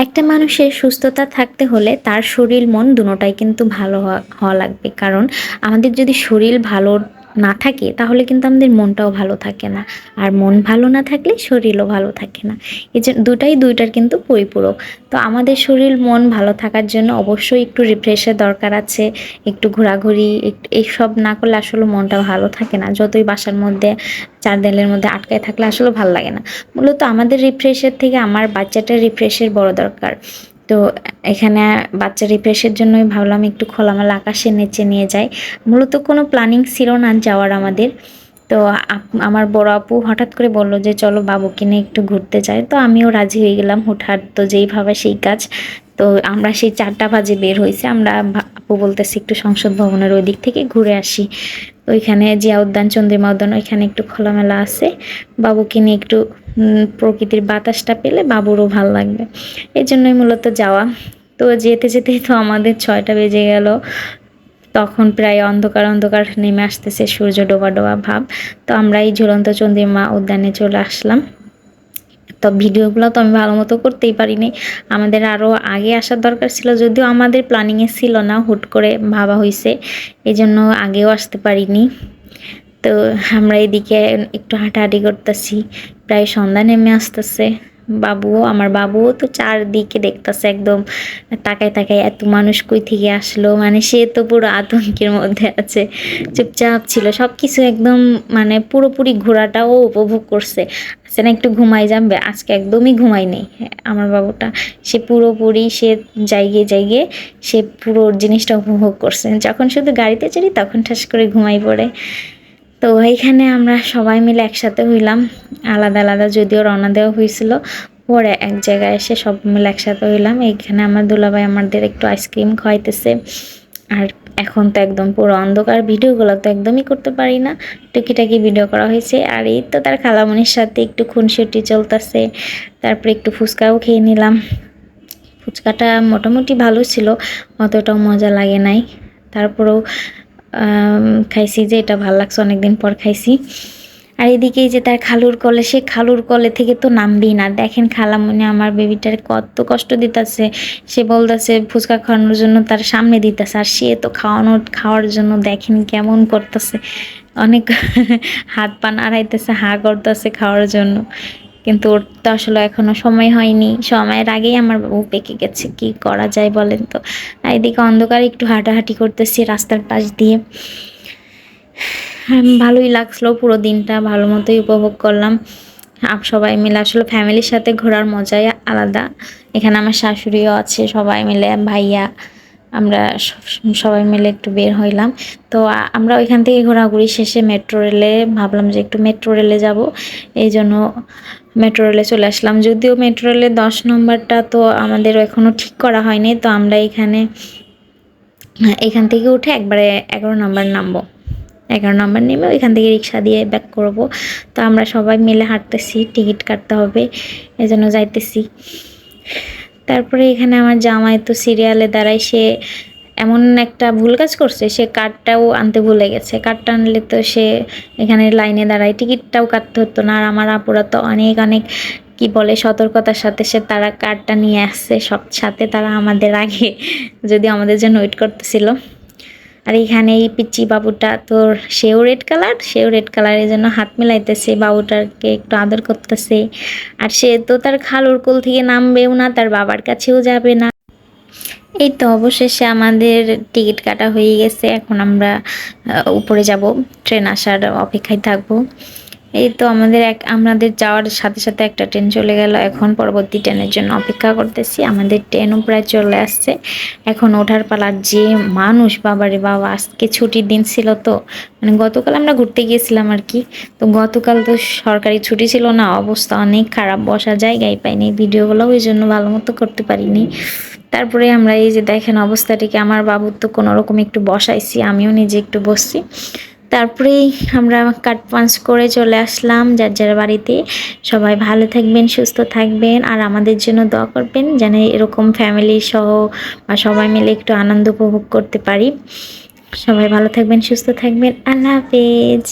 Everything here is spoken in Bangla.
একটা মানুষের সুস্থতা থাকতে হলে তার শরীর মন দুটোটাই কিন্তু ভালো হওয়া লাগবে। কারণ আমাদের যদি শরীর ভালো না থাকে তাহলে কিন্তু আমাদের মনটাও ভালো থাকে না, আর মন ভালো না থাকলে শরীরও ভালো থাকে না। এই যে দুইটার কিন্তু পরিপূরক। তো আমাদের শরীর মন ভালো থাকার জন্য অবশ্যই একটু রিফ্রেশের দরকার আছে, একটু ঘোরাঘুরি, একটু এইসব না করলে আসলে মনটা ভালো থাকে না। যতই বাসার মধ্যে চার দেয়ালের মধ্যে আটকায় থাকলে আসলে ভালো লাগে না। মূলত আমাদের রিফ্রেশের থেকে আমার বাচ্চাটার রিফ্রেশের বড় দরকার। তো এখানে বাচ্চা রিফ্রেশের জন্যই ভাবলাম একটু খোলামেলা আকাশের নিচে নিয়ে যাই। মূলত কোনো প্ল্যানিং ছিল না যাওয়ার আমাদের। তো আমার বড় আপু হঠাৎ করে বলল যে চলো বাবুকে নিয়ে একটু ঘুরতে যাই। তো আমিও রাজি হয়ে গেলাম হুটহাট, তো যেইভাবে সেই কাজ। তো আমরা সেই 4টা বাজে বের হয়েছি। আমরা আপু বলতেছি একটু সংসদ ভবনের ওই দিক থেকে ঘুরে আসি। ওইখানে জিয়া উদ্যান, চন্দ্রিমা উদ্যান, ওইখানে একটু খোলামেলা আছে। বাবুকে নিয়ে একটু প্রকৃতির বাতাসটা পেলে বাবুরও ভাল লাগবে, এই জন্যই মূলত যাওয়া। তো যেতে যেতেই তো আমাদের 6টা বেজে গেল। তখন প্রায় অন্ধকার অন্ধকার নেমে আসতেছে, সূর্য ডোবা ডোবা ভাব। তো আমরা এই ঝুলন্ত চন্দ্রিমা উদ্যানে চলে আসলাম। তো ভিডিওগুলো তো আমি ভালো মতো করতেই পারিনি, আমাদের আরও আগে আসার দরকার ছিল, যদিও আমাদের প্ল্যানিংয়ে ছিল না, হুট করে ভাবা হয়েছে, এই জন্য আগেও আসতে পারিনি। তো আমরা এদিকে একটু হাঁটাহাঁটি করতেছি, প্রায় সন্ধ্যা নেমে আসতেছে। আমার বাবুও তো চারদিকে দেখতেছে একদম তাকায় তাকায়, এত মানুষ কই থেকে আসলো, মানে সে তো পুরো আতঙ্কের মধ্যে আছে, চুপচাপ ছিল, সব কিছু একদম মানে পুরোপুরি ঘোরাটাও উপভোগ করছে। আচ্ছা না একটু ঘুমাই যাবে, আজকে একদমই ঘুমাই নেই আমার বাবুটা, সে পুরোপুরি সে জায়গে সে পুরো জিনিসটা উপভোগ করছে। যখন শুধু গাড়িতে চড়ি তখন ঠাস করে ঘুমাই পড়ে। তো এইখানে আমরা সবাই মিলে একসাথে হইলাম, আলাদা আলাদা যদিও রওনা দেওয়া হয়েছিল, পরে এক জায়গায় এসে সব মিলে একসাথে হইলাম। এইখানে আমার দুলাভাই আমাদের একটু আইসক্রিম খাওয়াইতেছে। আর এখন তো একদম পুরো অন্ধকার, ভিডিওগুলো তো একদমই করতে পারি না, টুকিটাকি ভিডিও করা হয়েছে। আর এই তো তার খালামণির সাথে একটু খুনসুটি চলতেছে। তারপরে একটু ফুচকাও খেয়ে নিলাম। ফুচকাটা মোটামুটি ভালো ছিল, অতটাও মজা লাগে নাই, তারপরেও খাইছি যে এটা ভালো লাগছে, অনেকদিন পর খাইছি। আর এদিকে যে তার খালুর কলে, সে খালুর কলে থেকে তো নামবেই না। দেখেন খালামণি আমার বেবিটার কত কষ্ট দিতেছে, সে বলতেছে ফুচকা খাওয়ানোর জন্য তার সামনে দিতেছে, আর সে তো খাওয়ার জন্য দেখেন কেমন করতেছে, অনেক হাত পা নাড়াইতেছে, হা করতেছে খাওয়ার জন্য। কিন্তু ওর তো আসলে এখনো সময় হয়নি, সময়ের আগেই আমার বাবু পেকে গেছে, কি করা যায় বলেন তো। আর এদিকে অন্ধকারে একটু হাঁটাহাঁটি করতেছি রাস্তার পাশ দিয়ে। ভালোই লাগছিল, পুরো দিনটা ভালো মতোই উপভোগ করলাম। সবাই মিলে আসলে ফ্যামিলির সাথে ঘোরার মজাই আলাদা। এখানে আমার শাশুড়িও আছে, সবাই মিলে ভাইয়া আমরা সবাই মিলে একটু বের হইলাম। তো আমরা ওইখান থেকে ঘোরাঘুরি শেষে মেট্রো রেলে ভাবলাম যে একটু মেট্রো রেলে যাব, এই জন্য মেট্রো রেলে চলে আসলাম। যদিও মেট্রো রেলে 10 নম্বরটা তো আমাদের এখনও ঠিক করা হয়নি, তো আমরা এখান থেকে উঠে একবারে 11 নম্বর নামবো। 11 নম্বর নেমে ওইখান থেকে রিক্সা দিয়ে ব্যাক করব। তো আমরা সবাই মিলে হাঁটতেছি, টিকিট কাটতে হবে, এই জন্য যাইতেছি। তারপরে এখানে আমার জামাই তো সিরিয়ালে দাঁড়ায়, সে এমন একটা ভুল কাজ করছে, সে কার্ডটাও আনতে ভুলে গেছে। কার্ডটা আনলে তো সে এখানে লাইনে দাঁড়ায়, টিকিটটাও কাটতে হতো না। আর আমার আপুরা তো অনেক অনেক কি বলে সতর্কতার সাথে তারা কার্ডটা নিয়ে আসছে সব সাথে, তারা আমাদের আগে, যদি আমাদের জন্য ওয়েট করতেছিল। আর এইখানে এই পিচ্চি বাবুটা তোর সেও রেড কালারের জন্য হাত মিলাইতেছে, বাবুটাকে একটু আদর করতেছে। আর সে তো তার খালুর কোল থেকে নামবেও না, তার বাবার কাছেও যাবে না। এই তো অবশেষে আমাদের টিকিট কাটা হয়ে গেছে, এখন আমরা উপরে যাব, ট্রেন আসার অপেক্ষায় থাকবো। এই তো আমাদের যাওয়ার সাথে সাথে একটা ট্রেন চলে গেল, এখন পরবর্তী ট্রেনের জন্য অপেক্ষা করতেছি। আমাদের ট্রেনও প্রায় চলে আসছে, এখন ওঠার পালার। যে মানুষ, বাবারে বাবা, আজকে ছুটির দিন ছিল, তো মানে গতকাল আমরা ঘুরতে গিয়েছিলাম আর কি। তো গতকাল তো সরকারি ছুটি ছিল না, অবস্থা অনেক খারাপ, বসার জায়গায় পাইনি, ভিডিওগুলো ওই জন্য ভালো মতো করতে পারিনি। তারপরে আমরা এই যে দেখেন অবস্থাটিকে, আমার বাবুর তো কোনো রকম একটু বসাইছি, আমিও নিজে একটু বসছি। তারপরেই আমরা কাট পাঞ্চ করে চলে আসলাম যার যার বাড়িতে। সবাই ভালো থাকবেন, সুস্থ থাকবেন, আর আমাদের জন্য দোয়া করবেন যেন এরকম ফ্যামিলি সহ বা সবাই মিলে একটু আনন্দ উপভোগ করতে পারি। সবাই ভালো থাকবেন, সুস্থ থাকবেন, আল্লাহ হাফেজ।